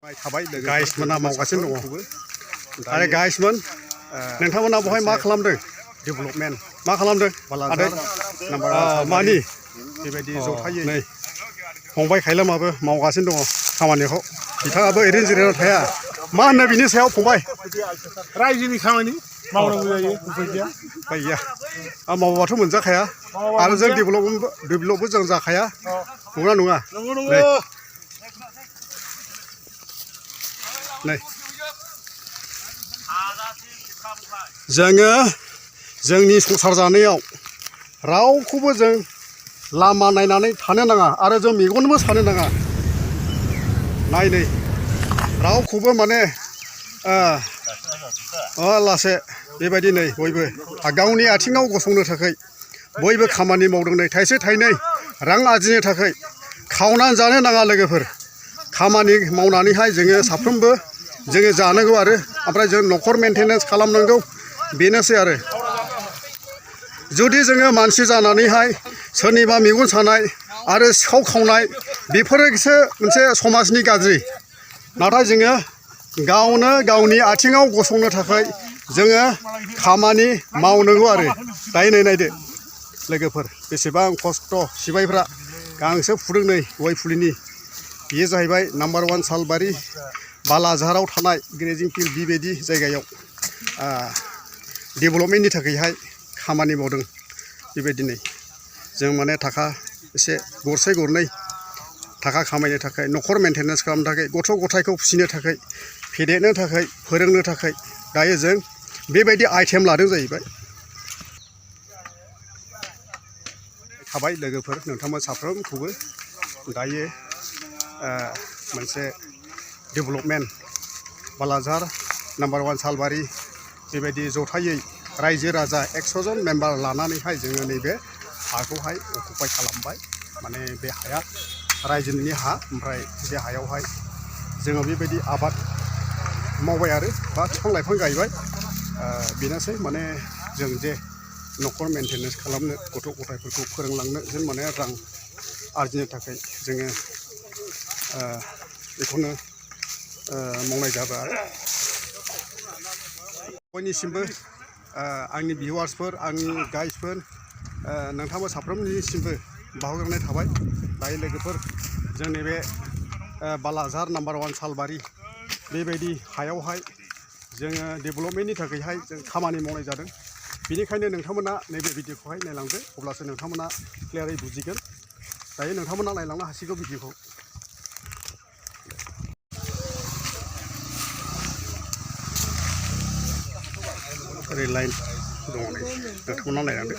गाइसमोना मावगासिनो दङ आरो गाइसमोन नोंथांमोना बहाय मा खालामदों डेभेलपमेन्ट मा खालामदों आदै मानि बेबायदि जथायै नै फंबाय खायलामाबो मावगासिनो दङ खामानिखौ बिथाङाबो ओरैनो जिरायना थाया मा होनो बिनि सायाव फंबाय रायजोनि खामानि मावनांगौ जायो उफाय गैया मावाबाथ' मोनजाखाया आरो जों डेभेलपबो जों जाखाया नंगौना नङा नै जोङो जोंनि संसार जानायाव रावखौबो जों लामा नायनानै थानो नाङा आरो जों मेगनबो सानो नाङा नायनै रावखौबो माने लासे बेबायदि नै बयबो गावनि आथिङाव गसंनो थाखाय बयबो खामानि मावदों नै थाइसे थाइनै रां आरजिनो थाखाय खावनानै जानो नाङा लोगोफोर खामानि मावनानैहाय जोङो साफ्रोमबो जोङो जानांगौ आरो ओमफ्राय जों न'खर मेनटेनेन्स खालामनांगौ बेनोसै आरो जुदि जोङो मानसि जानानैहाय सोरनिबा मेगन सानाय आरो सिखाव खावनाय बेफोरसो मोनसे समाजनि गाज्रि नाथाय जोङो गावनो गावनि आथिङाव गसंनो थाखाय जोङो खामानि मावनांगौ आरो दायो नै नायदो लोगोफोर बेसेबां खस्थ' सिबायफ्रा गांसो फुदों नै गय फुलिनि बेयो जाहैबाय नाम्बार 1 सालबारि बालाझाराव थानाय ग्रेजिं फिल्ड बेबायदि जायगायाव डेभेलपमेन्टनि थाखायहाय खामानि मावदों बेबायदिनो जों माने थाखा एसे गरसे गरनै थाखा खामायनो थाखाय न'खर मेनटेनेन्स खालामनो थाखाय गथ' गथायखौ फिसिनो थाखाय फेदेरनो थाखाय फोरोंनो थाखाय दायो जों बेबायदि आइटेम लादों जाहैबाय थाबाय लोगोफोर नोंथांमोन साफ्रोमखौबो दायो मोनसे डेभेलपमेन्ट बालाझार नाम्बार 1 सालबारि बेबायदि जथायै रायजो राजा 100 जन मेम्बार लानानैहाय जोङो नैबे हाखौहाय अकुपाय खालामबाय माने बे हाया रायजोनि हा ओमफ्राय बे हायावहाय जोङो बेबायदि आबाद मावबाय आरो बा बिफां लाइफां गायबाय बेनोसै माने जों जे न'खर मेनटेनेन्स खालामनो गथ' गथायफोरखौ फोरोंलांनो जों माने रां आरजिनो थाखाय जोङो बेखौनो मावनाय जाबाय आरो बयनिसिमबो आंनि भिउवार्सफोर आंनि गाइडफोर नोंथांमोन साफ्रोमनिसिमबो बावहरनाय थाबाय दायो लोगोफोर जोंनि बे बालाझार नाम्बार 1 सालबारि बेबायदि हायावहाय जोङो डेभेलपमेन्टनि थाखायहाय जों खामानि मावनाय जादों बेनिखायनो नोंथांमोना नैबे भिडिअखौहाय नायलांदो अब्लासो नोंथांमोना क्लियारै बुजिगोन दायो नोंथांमोना नायलांनो हासिगौ भिडिअखौ ओरै लाइन दङ नै नोंथांमोना नायलांदो